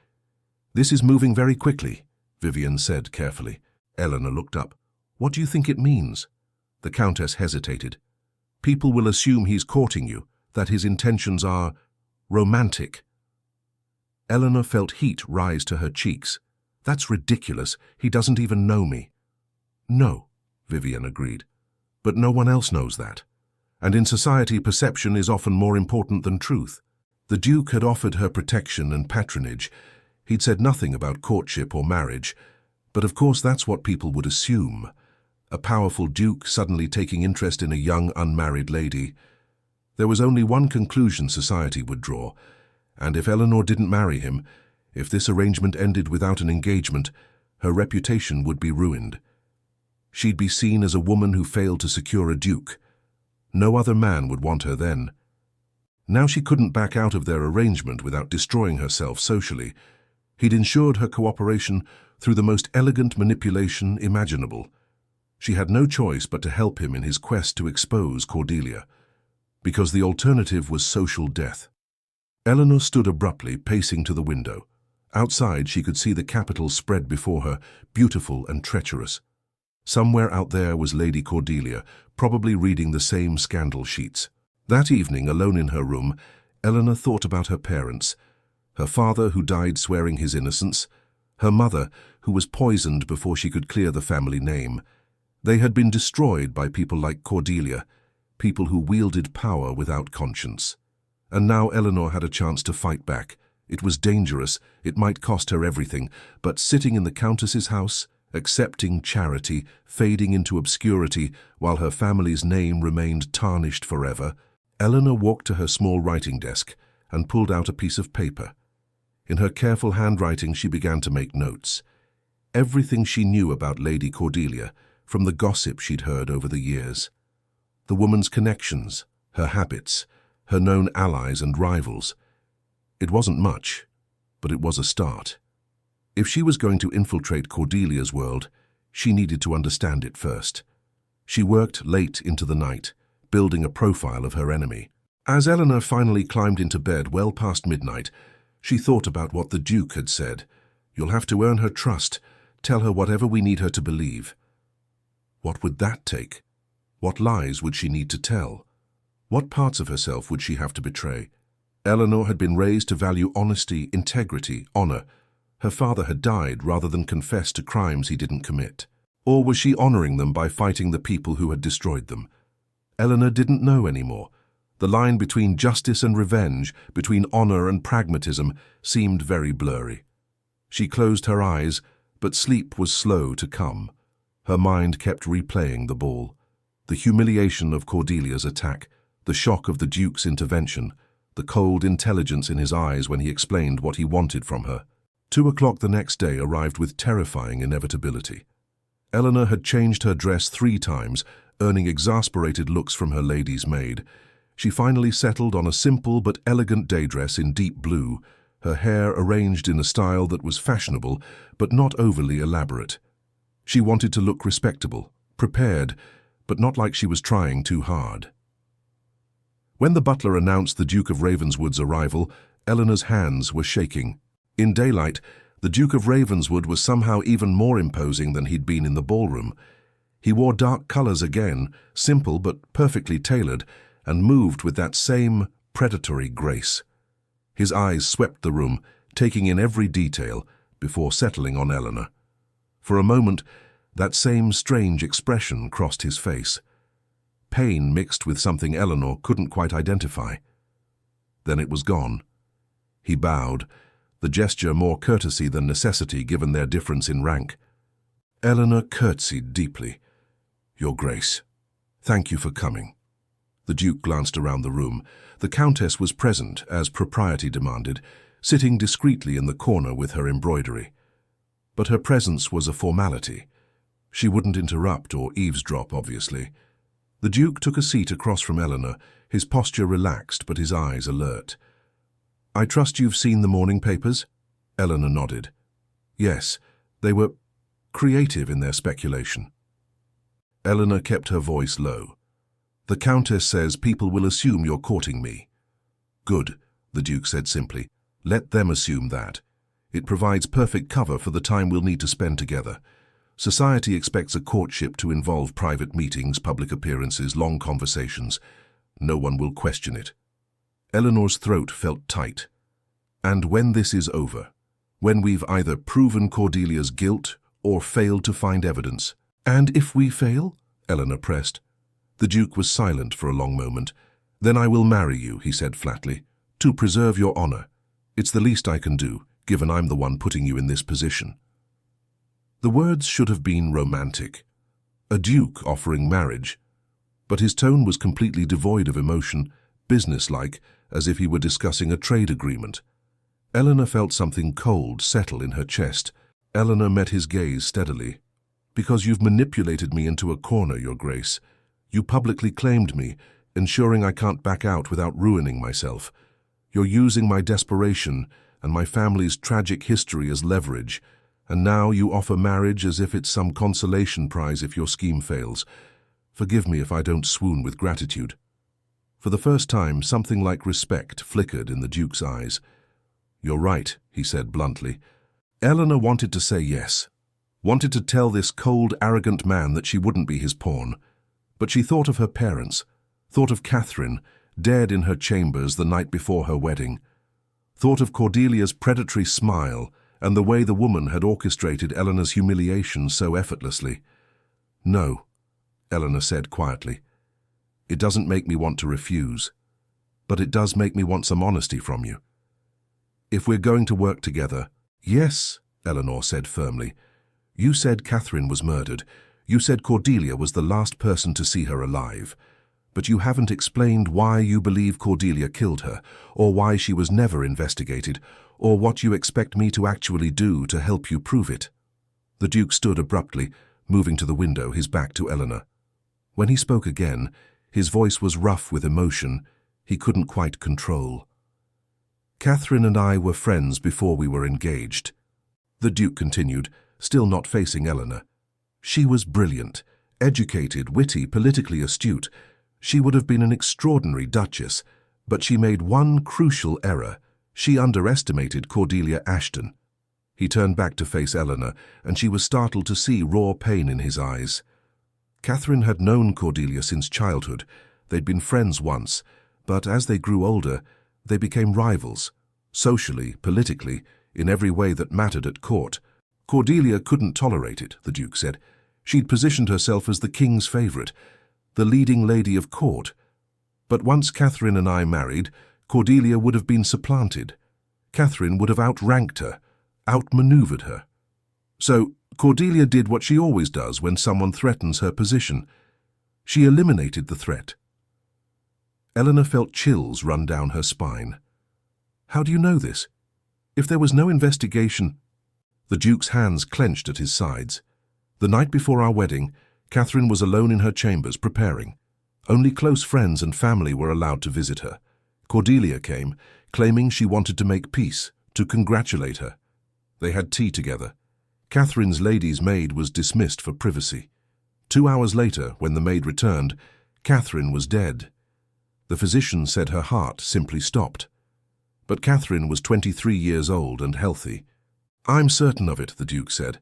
"This is moving very quickly," Vivian said carefully. Eleanor looked up. "What do you think it means?" The Countess hesitated. "People will assume he's courting you, that his intentions are romantic." Eleanor felt heat rise to her cheeks. "That's ridiculous. He doesn't even know me." "No," Vivian agreed. "But no one else knows that. And in society, perception is often more important than truth." The Duke had offered her protection and patronage. He'd said nothing about courtship or marriage, but of course that's what people would assume. A powerful Duke suddenly taking interest in a young unmarried lady. There was only one conclusion society would draw, and if Eleanor didn't marry him, if this arrangement ended without an engagement, her reputation would be ruined. She'd be seen as a woman who failed to secure a duke. No other man would want her then. Now she couldn't back out of their arrangement without destroying herself socially. He'd ensured her cooperation through the most elegant manipulation imaginable. She had no choice but to help him in his quest to expose Cordelia, because the alternative was social death. Eleanor stood abruptly, pacing to the window. Outside, she could see the capital spread before her, beautiful and treacherous. Somewhere out there was Lady Cordelia, probably reading the same scandal sheets. That evening, alone in her room, Eleanor thought about her parents. Her father, who died swearing his innocence. Her mother, who was poisoned before she could clear the family name. They had been destroyed by people like Cordelia, people who wielded power without conscience. And now Eleanor had a chance to fight back. It was dangerous, it might cost her everything, but sitting in the Countess's house, accepting charity, fading into obscurity while her family's name remained tarnished forever, Eleanor walked to her small writing desk and pulled out a piece of paper. In her careful handwriting, she began to make notes. Everything she knew about Lady Cordelia, from the gossip she'd heard over the years. The woman's connections, her habits, her known allies and rivals. It wasn't much, but it was a start. If she was going to infiltrate Cordelia's world, she needed to understand it first. She worked late into the night, building a profile of her enemy. As Eleanor finally climbed into bed well past midnight, she thought about what the Duke had said. "You'll have to earn her trust. Tell her whatever we need her to believe." What would that take? What lies would she need to tell? What parts of herself would she have to betray? Eleanor had been raised to value honesty, integrity, honor. Her father had died rather than confess to crimes he didn't commit. Or was she honoring them by fighting the people who had destroyed them? Eleanor didn't know anymore. The line between justice and revenge, between honor and pragmatism, seemed very blurry. She closed her eyes, but sleep was slow to come. Her mind kept replaying the ball. The humiliation of Cordelia's attack, the shock of the Duke's intervention, the cold intelligence in his eyes when he explained what he wanted from her. 2 o'clock the next day arrived with terrifying inevitability. Eleanor had changed her dress 3 times, earning exasperated looks from her lady's maid. She finally settled on a simple but elegant day dress in deep blue, her hair arranged in a style that was fashionable but not overly elaborate. She wanted to look respectable, prepared, but not like she was trying too hard. When the butler announced the Duke of Ravenswood's arrival, Eleanor's hands were shaking. In daylight, the Duke of Ravenswood was somehow even more imposing than he'd been in the ballroom. He wore dark colors again, simple but perfectly tailored, and moved with that same predatory grace. His eyes swept the room, taking in every detail, before settling on Eleanor. For a moment, that same strange expression crossed his face. Pain mixed with something Eleanor couldn't quite identify. Then it was gone. He bowed, the gesture more courtesy than necessity given their difference in rank. Eleanor curtsied deeply. "Your Grace, thank you for coming." The Duke glanced around the room. The Countess was present, as propriety demanded, sitting discreetly in the corner with her embroidery. But her presence was a formality. She wouldn't interrupt or eavesdrop, obviously. The Duke took a seat across from Eleanor, his posture relaxed but his eyes alert. I trust you've seen the morning papers? Eleanor nodded. Yes, they were creative in their speculation. Eleanor kept her voice low. The Countess says people will assume you're courting me. Good, the Duke said simply. Let them assume that. It provides perfect cover for the time we'll need to spend together. Society expects a courtship to involve private meetings, public appearances, long conversations. No one will question it. Eleanor's throat felt tight. And when this is over, when we've either proven Cordelia's guilt or failed to find evidence. And if we fail? Eleanor pressed. The Duke was silent for a long moment. Then I will marry you, he said flatly, to preserve your honor. It's the least I can do, given I'm the one putting you in this position. The words should have been romantic. A duke offering marriage. But his tone was completely devoid of emotion, businesslike, as if he were discussing a trade agreement. Eleanor felt something cold settle in her chest. Eleanor met his gaze steadily. Because you've manipulated me into a corner, Your Grace. You publicly claimed me, ensuring I can't back out without ruining myself. You're using my desperation and my family's tragic history as leverage, and now you offer marriage as if it's some consolation prize if your scheme fails. Forgive me if I don't swoon with gratitude. For the first time, something like respect flickered in the Duke's eyes. You're right, he said bluntly. Eleanor wanted to say yes, wanted to tell this cold, arrogant man that she wouldn't be his pawn. But she thought of her parents, thought of Catherine, dead in her chambers the night before her wedding, thought of Cordelia's predatory smile and the way the woman had orchestrated Eleanor's humiliation so effortlessly. No, Eleanor said quietly. It doesn't make me want to refuse, but it does make me want some honesty from you. If we're going to work together— Yes, Eleanor said firmly. You said Catherine was murdered. You said Cordelia was the last person to see her alive. But you haven't explained why you believe Cordelia killed her, or why she was never investigated, or what you expect me to actually do to help you prove it. The Duke stood abruptly, moving to the window, his back to Eleanor. When he spoke again, his voice was rough with emotion he couldn't quite control. Catherine and I were friends before we were engaged. The Duke continued, still not facing Eleanor. She was brilliant, educated, witty, politically astute. She would have been an extraordinary duchess, but she made one crucial error. She underestimated Cordelia Ashton. He turned back to face Eleanor, and she was startled to see raw pain in his eyes. Catherine had known Cordelia since childhood. They'd been friends once, but as they grew older, they became rivals, socially, politically, in every way that mattered at court. Cordelia couldn't tolerate it, the Duke said. She'd positioned herself as the king's favorite, the leading lady of court. But once Catherine and I married, Cordelia would have been supplanted. Catherine would have outranked her, outmaneuvered her. So Cordelia did what she always does when someone threatens her position. She eliminated the threat. Eleanor felt chills run down her spine. How do you know this? If there was no investigation— The Duke's hands clenched at his sides. The night before our wedding, Catherine was alone in her chambers preparing. Only close friends and family were allowed to visit her. Cordelia came, claiming she wanted to make peace, to congratulate her. They had tea together. Catherine's lady's maid was dismissed for privacy. 2 hours later, when the maid returned, Catherine was dead. The physician said her heart simply stopped. But Catherine was 23 years old and healthy. I'm certain of it, the Duke said.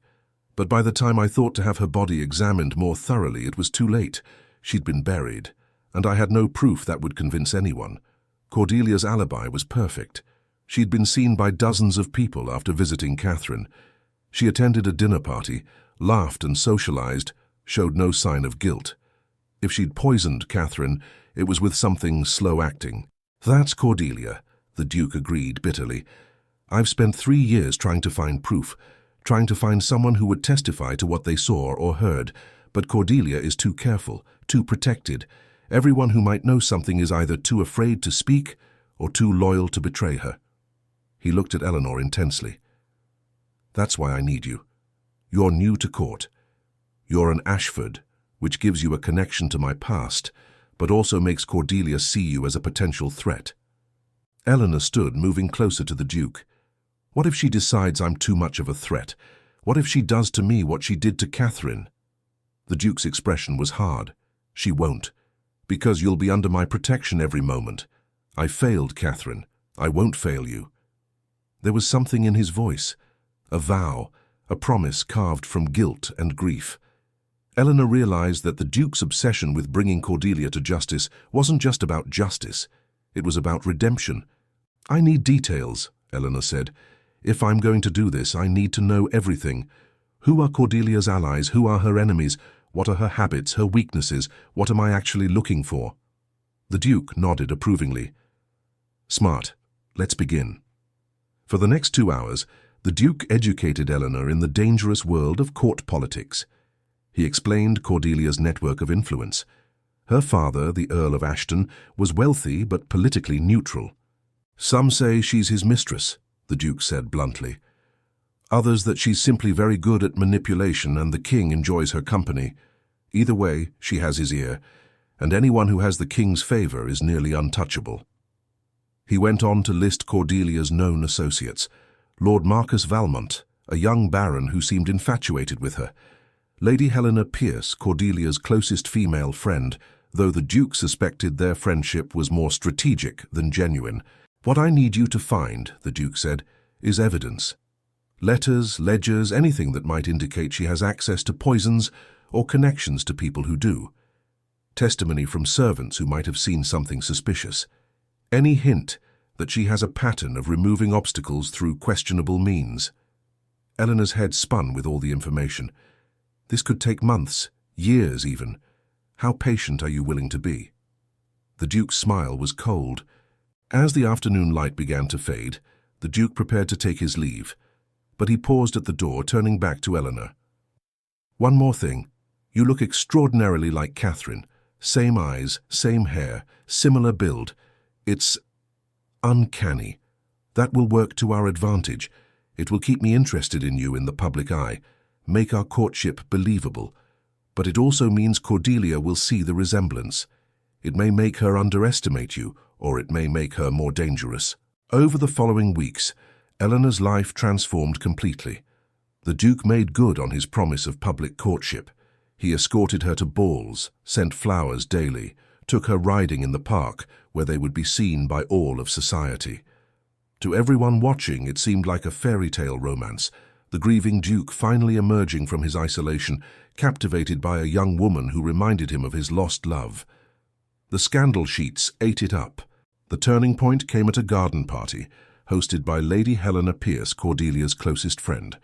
But by the time I thought to have her body examined more thoroughly, it was too late. She'd been buried, and I had no proof that would convince anyone. Cordelia's alibi was perfect. She'd been seen by dozens of people after visiting Catherine. She attended a dinner party, laughed and socialized, showed no sign of guilt. If she'd poisoned Catherine, it was with something slow-acting. That's Cordelia, the Duke agreed bitterly. I've spent 3 years trying to find proof, trying to find someone who would testify to what they saw or heard, but Cordelia is too careful, too protected. Everyone who might know something is either too afraid to speak or too loyal to betray her. He looked at Eleanor intensely. That's why I need you. You're new to court. You're an Ashford, which gives you a connection to my past, but also makes Cordelia see you as a potential threat. Eleanor stood, moving closer to the Duke. What if she decides I'm too much of a threat? What if she does to me what she did to Catherine? The Duke's expression was hard. She won't. Because you'll be under my protection every moment. I failed, Catherine. I won't fail you. There was something in his voice. A vow, a promise carved from guilt and grief. Eleanor realized that the Duke's obsession with bringing Cordelia to justice wasn't just about justice. It was about redemption. I need details, Eleanor said. If I'm going to do this, I need to know everything. Who are Cordelia's allies? Who are her enemies? What are her habits, her weaknesses? What am I actually looking for? The Duke nodded approvingly. Smart. Let's begin. For the next 2 hours, the Duke educated Eleanor in the dangerous world of court politics. He explained Cordelia's network of influence. Her father, the Earl of Ashton, was wealthy but politically neutral. Some say she's his mistress, the Duke said bluntly. Others that she's simply very good at manipulation and the king enjoys her company. Either way, she has his ear, and anyone who has the king's favor is nearly untouchable. He went on to list Cordelia's known associates. Lord Marcus Valmont, a young baron who seemed infatuated with her. Lady Helena Pierce, Cordelia's closest female friend, though the Duke suspected their friendship was more strategic than genuine. What I need you to find, the Duke said, is evidence. Letters, ledgers, anything that might indicate she has access to poisons or connections to people who do. Testimony from servants who might have seen something suspicious. Any hint that she has a pattern of removing obstacles through questionable means. Eleanor's head spun with all the information. This could take months, years even. How patient are you willing to be? The Duke's smile was cold. As the afternoon light began to fade, the Duke prepared to take his leave, but he paused at the door, turning back to Eleanor. One more thing. You look extraordinarily like Catherine. Same eyes, same hair, similar build. It's uncanny. That will work to our advantage. It will keep me interested in you in the public eye, make our courtship believable. But it also means Cordelia will see the resemblance. It may make her underestimate you, or it may make her more dangerous. Over the following weeks, Eleanor's life transformed completely. The Duke made good on his promise of public courtship. He escorted her to balls, sent flowers daily, took her riding in the park, where they would be seen by all of society. To everyone watching, it seemed like a fairy tale romance, the grieving Duke finally emerging from his isolation, captivated by a young woman who reminded him of his lost love. The scandal sheets ate it up. The turning point came at a garden party, hosted by Lady Helena Pierce, Cordelia's closest friend.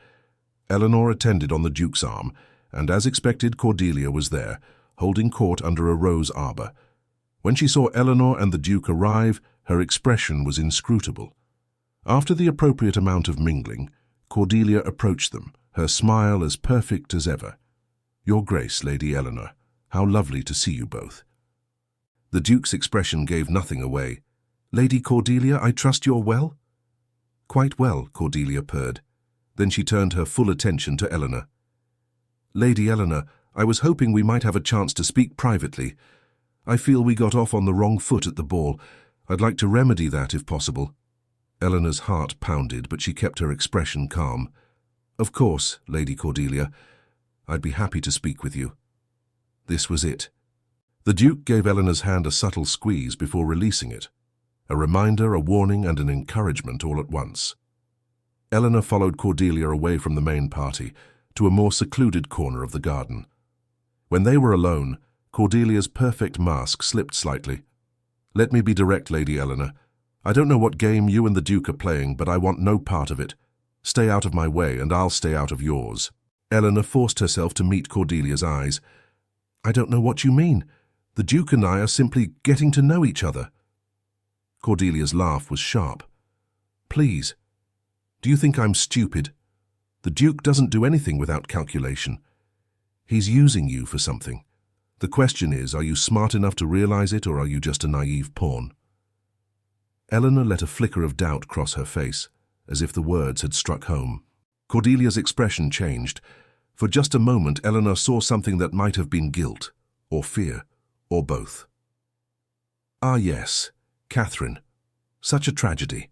Eleanor attended on the Duke's arm, and as expected, Cordelia was there, holding court under a rose arbor. When she saw Eleanor and the Duke arrive, her expression was inscrutable. After the appropriate amount of mingling, Cordelia approached them, her smile as perfect as ever. "Your Grace, Lady Eleanor, how lovely to see you both." The Duke's expression gave nothing away. "Lady Cordelia, I trust you're well?" "Quite well," Cordelia purred. Then she turned her full attention to Eleanor. "Lady Eleanor, I was hoping we might have a chance to speak privately. I feel we got off on the wrong foot at the ball. I'd like to remedy that if possible." Eleanor's heart pounded, but she kept her expression calm. "Of course, Lady Cordelia. I'd be happy to speak with you." This was it. The Duke gave Eleanor's hand a subtle squeeze before releasing it. A reminder, a warning, and an encouragement all at once. Eleanor followed Cordelia away from the main party, to a more secluded corner of the garden. When they were alone, Cordelia's perfect mask slipped slightly. "Let me be direct, Lady Eleanor. I don't know what game you and the Duke are playing, but I want no part of it. Stay out of my way, and I'll stay out of yours." Eleanor forced herself to meet Cordelia's eyes. "I don't know what you mean. The Duke and I are simply getting to know each other." Cordelia's laugh was sharp. "Please. Do you think I'm stupid? The Duke doesn't do anything without calculation. He's using you for something. The question is, are you smart enough to realize it, or are you just a naive pawn?" Eleanor let a flicker of doubt cross her face, as if the words had struck home. Cordelia's expression changed. For just a moment, Eleanor saw something that might have been guilt, or fear, or both. "Ah yes, Catherine. Such a tragedy.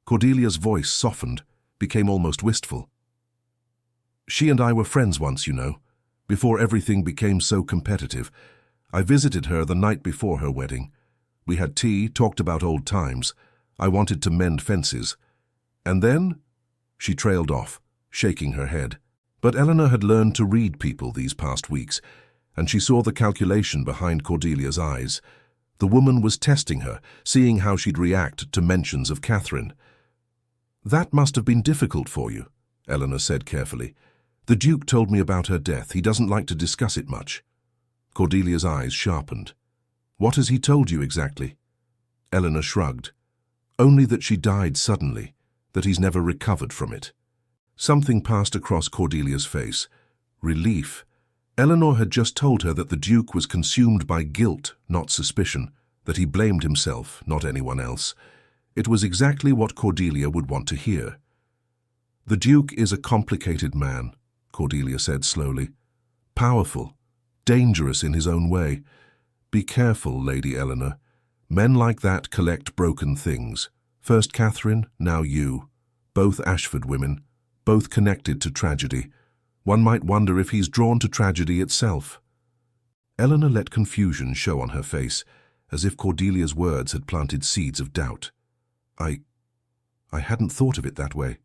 Cordelia's voice softened, became almost wistful. She and I were friends once, you know, before everything became so competitive. I visited her the night before her wedding. We had tea, talked about old times. I wanted to mend fences. And then she trailed off, shaking her head. But Eleanor had learned to read people these past weeks, and she saw the calculation behind Cordelia's eyes. The woman was testing her, seeing how she'd react to mentions of Catherine. "That must have been difficult for you," Eleanor said carefully. "The Duke told me about her death. He doesn't like to discuss it much." Cordelia's eyes sharpened. "What has he told you exactly?" Eleanor shrugged. "Only that she died suddenly, that he's never recovered from it." Something passed across Cordelia's face. Relief. Eleanor had just told her that the Duke was consumed by guilt, not suspicion, that he blamed himself, not anyone else. It was exactly what Cordelia would want to hear. "The Duke is a complicated man," Cordelia said slowly. "Powerful, dangerous in his own way. Be careful, Lady Eleanor. Men like that collect broken things. First Catherine, now you. Both Ashford women, both connected to tragedy. One might wonder if he's drawn to tragedy itself." Eleanor let confusion show on her face, as if Cordelia's words had planted seeds of doubt. I hadn't thought of it that way."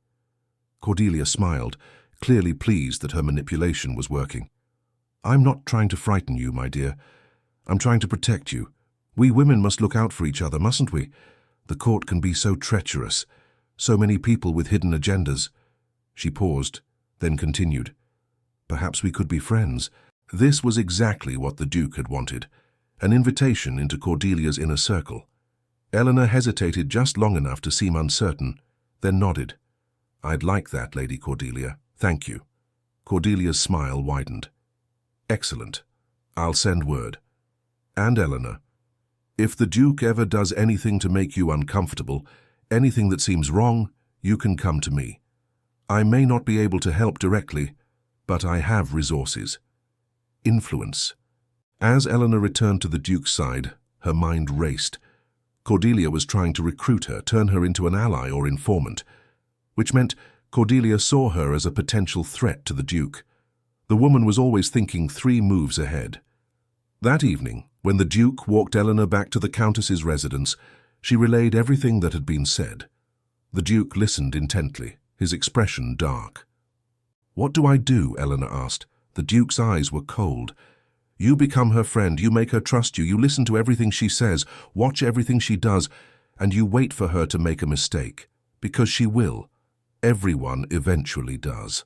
Cordelia smiled, clearly pleased that her manipulation was working. "I'm not trying to frighten you, my dear. I'm trying to protect you. We women must look out for each other, mustn't we? The court can be so treacherous, so many people with hidden agendas." She paused, then continued. "Perhaps we could be friends." This was exactly what the Duke had wanted, an invitation into Cordelia's inner circle. Eleanor hesitated just long enough to seem uncertain, then nodded. "I'd like that, Lady Cordelia. Thank you." Cordelia's smile widened. "Excellent. I'll send word. And Eleanor, if the Duke ever does anything to make you uncomfortable, anything that seems wrong, you can come to me. I may not be able to help directly, but I have resources. Influence." As Eleanor returned to the Duke's side, her mind raced. Cordelia was trying to recruit her, turn her into an ally or informant, which meant Cordelia saw her as a potential threat to the Duke. The woman was always thinking 3 moves ahead. That evening, when the Duke walked Eleanor back to the Countess's residence, she relayed everything that had been said. The Duke listened intently, his expression dark. "What do I do?" Eleanor asked. The Duke's eyes were cold. "You become her friend, you make her trust you, you listen to everything she says, watch everything she does, and you wait for her to make a mistake. Because she will. Everyone eventually does."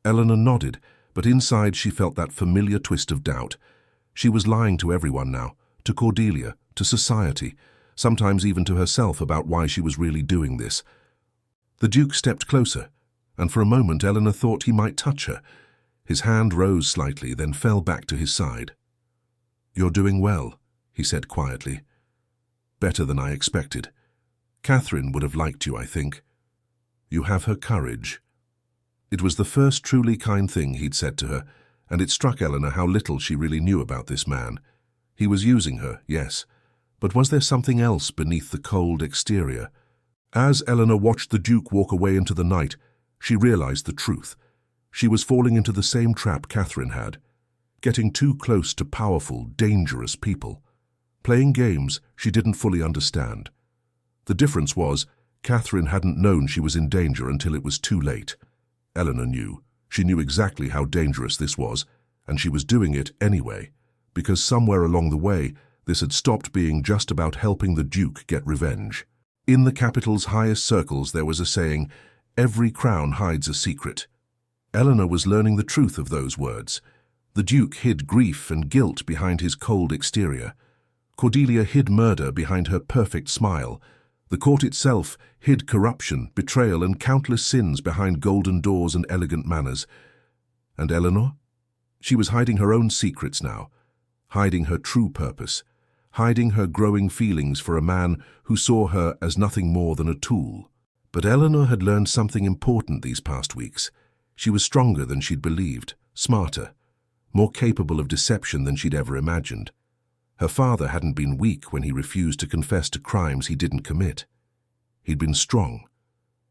Eleanor nodded, but inside she felt that familiar twist of doubt. She was lying to everyone now, to Cordelia, to society, sometimes even to herself about why she was really doing this. The Duke stepped closer, and for a moment Eleanor thought he might touch her. His hand rose slightly, then fell back to his side. "You're doing well," he said quietly. "Better than I expected. Catherine would have liked you, I think. You have her courage." It was the first truly kind thing he'd said to her, and it struck Eleanor how little she really knew about this man. He was using her, yes, but was there something else beneath the cold exterior? As Eleanor watched the Duke walk away into the night, she realized the truth. She was falling into the same trap Catherine had, getting too close to powerful, dangerous people, playing games she didn't fully understand. The difference was, Catherine hadn't known she was in danger until it was too late. Eleanor knew. She knew exactly how dangerous this was, and she was doing it anyway, because somewhere along the way, this had stopped being just about helping the Duke get revenge. In the capital's highest circles there was a saying, "Every crown hides a secret." Eleanor was learning the truth of those words. The Duke hid grief and guilt behind his cold exterior. Cordelia hid murder behind her perfect smile. The court itself hid corruption, betrayal, and countless sins behind golden doors and elegant manners. And Eleanor? She was hiding her own secrets now, hiding her true purpose, hiding her growing feelings for a man who saw her as nothing more than a tool. But Eleanor had learned something important these past weeks. She was stronger than she'd believed, smarter, more capable of deception than she'd ever imagined. Her father hadn't been weak when he refused to confess to crimes he didn't commit. He'd been strong.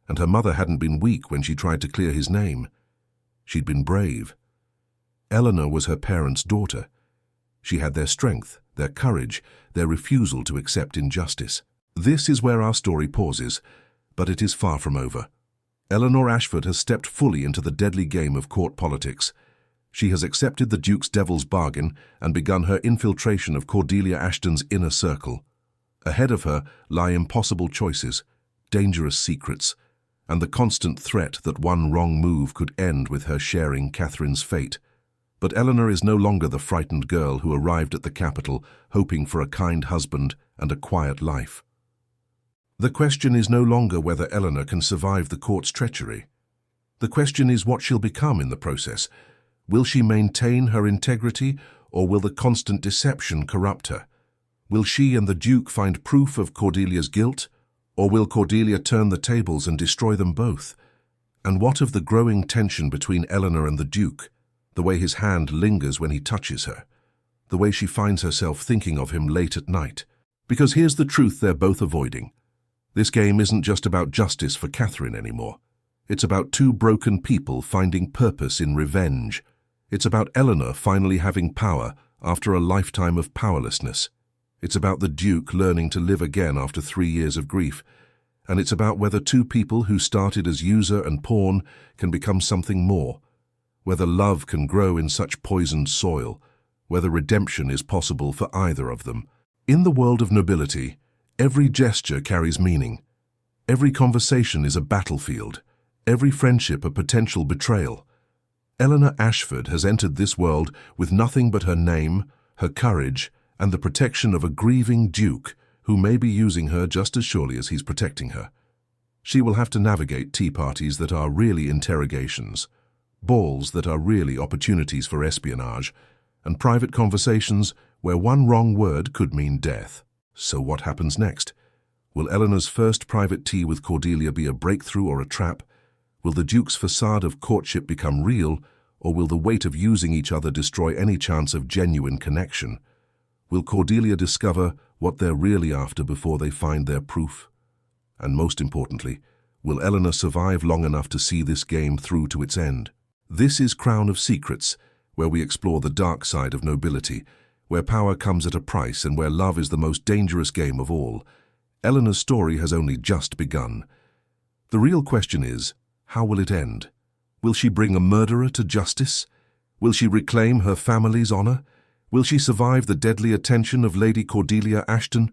And her mother hadn't been weak when she tried to clear his name. She'd been brave. Eleanor was her parents' daughter. She had their strength, their courage, their refusal to accept injustice. This is where our story pauses, but it is far from over. Eleanor Ashford has stepped fully into the deadly game of court politics. She has accepted the Duke's devil's bargain and begun her infiltration of Cordelia Ashton's inner circle. Ahead of her lie impossible choices, dangerous secrets, and the constant threat that one wrong move could end with her sharing Catherine's fate. But Eleanor is no longer the frightened girl who arrived at the capital hoping for a kind husband and a quiet life. The question is no longer whether Eleanor can survive the court's treachery. The question is what she'll become in the process. Will she maintain her integrity, or will the constant deception corrupt her? Will she and the Duke find proof of Cordelia's guilt, or will Cordelia turn the tables and destroy them both? And what of the growing tension between Eleanor and the Duke? The way his hand lingers when he touches her, the way she finds herself thinking of him late at night. Because here's the truth they're both avoiding. This game isn't just about justice for Catherine anymore. It's about two broken people finding purpose in revenge. It's about Eleanor finally having power after a lifetime of powerlessness. It's about the Duke learning to live again after 3 years of grief. And it's about whether two people who started as user and pawn can become something more. Whether love can grow in such poisoned soil, whether redemption is possible for either of them. In the world of nobility, every gesture carries meaning. Every conversation is a battlefield, every friendship a potential betrayal. Eleanor Ashford has entered this world with nothing but her name, her courage, and the protection of a grieving Duke who may be using her just as surely as he's protecting her. She will have to navigate tea parties that are really interrogations, balls that are really opportunities for espionage, and private conversations where one wrong word could mean death. So what happens next? Will Eleanor's first private tea with Cordelia be a breakthrough or a trap? Will the Duke's facade of courtship become real, or will the weight of using each other destroy any chance of genuine connection? Will Cordelia discover what they're really after before they find their proof? And most importantly, will Eleanor survive long enough to see this game through to its end? This is Crown of Secrets, where we explore the dark side of nobility, where power comes at a price and where love is the most dangerous game of all. Eleanor's story has only just begun. The real question is, how will it end? Will she bring a murderer to justice? Will she reclaim her family's honor? Will she survive the deadly attention of Lady Cordelia Ashton?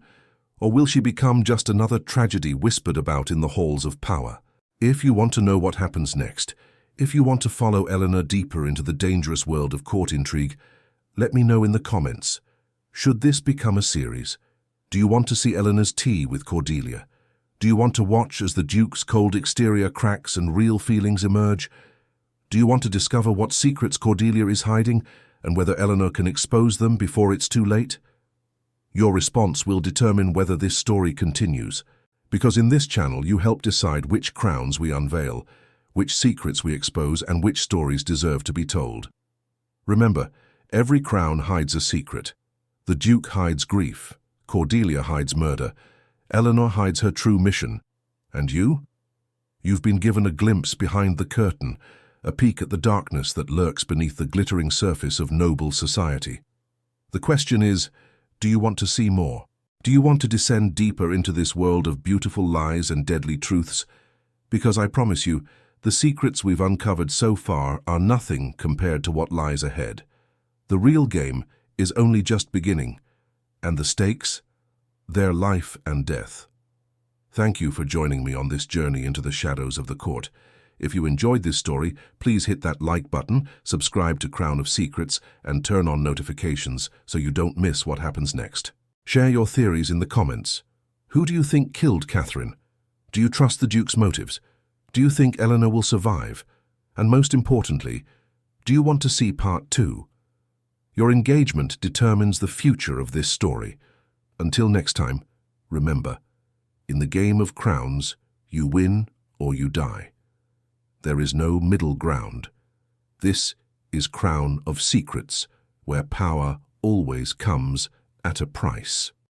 Or will she become just another tragedy whispered about in the halls of power? If you want to know what happens next, if you want to follow Eleanor deeper into the dangerous world of court intrigue, let me know in the comments. Should this become a series? Do you want to see Eleanor's tea with Cordelia? Do you want to watch as the Duke's cold exterior cracks and real feelings emerge? Do you want to discover what secrets Cordelia is hiding and whether Eleanor can expose them before it's too late? Your response will determine whether this story continues, because in this channel you help decide which crowns we unveil, which secrets we expose, and which stories deserve to be told. Remember, every crown hides a secret. The Duke hides grief, Cordelia hides murder, Eleanor hides her true mission. And you? You've been given a glimpse behind the curtain, a peek at the darkness that lurks beneath the glittering surface of noble society. The question is, do you want to see more? Do you want to descend deeper into this world of beautiful lies and deadly truths? Because I promise you, the secrets we've uncovered so far are nothing compared to what lies ahead. The real game is only just beginning, and the stakes? They're life and death. Thank you for joining me on this journey into the shadows of the court. If you enjoyed this story, please hit that like button, subscribe to Crown of Secrets, and turn on notifications so you don't miss what happens next. Share your theories in the comments. Who do you think killed Catherine? Do you trust the Duke's motives? Do you think Eleanor will survive? And most importantly, do you want to see part 2? Your engagement determines the future of this story. Until next time, remember, in the game of crowns, you win or you die. There is no middle ground. This is Crown of Secrets, where power always comes at a price.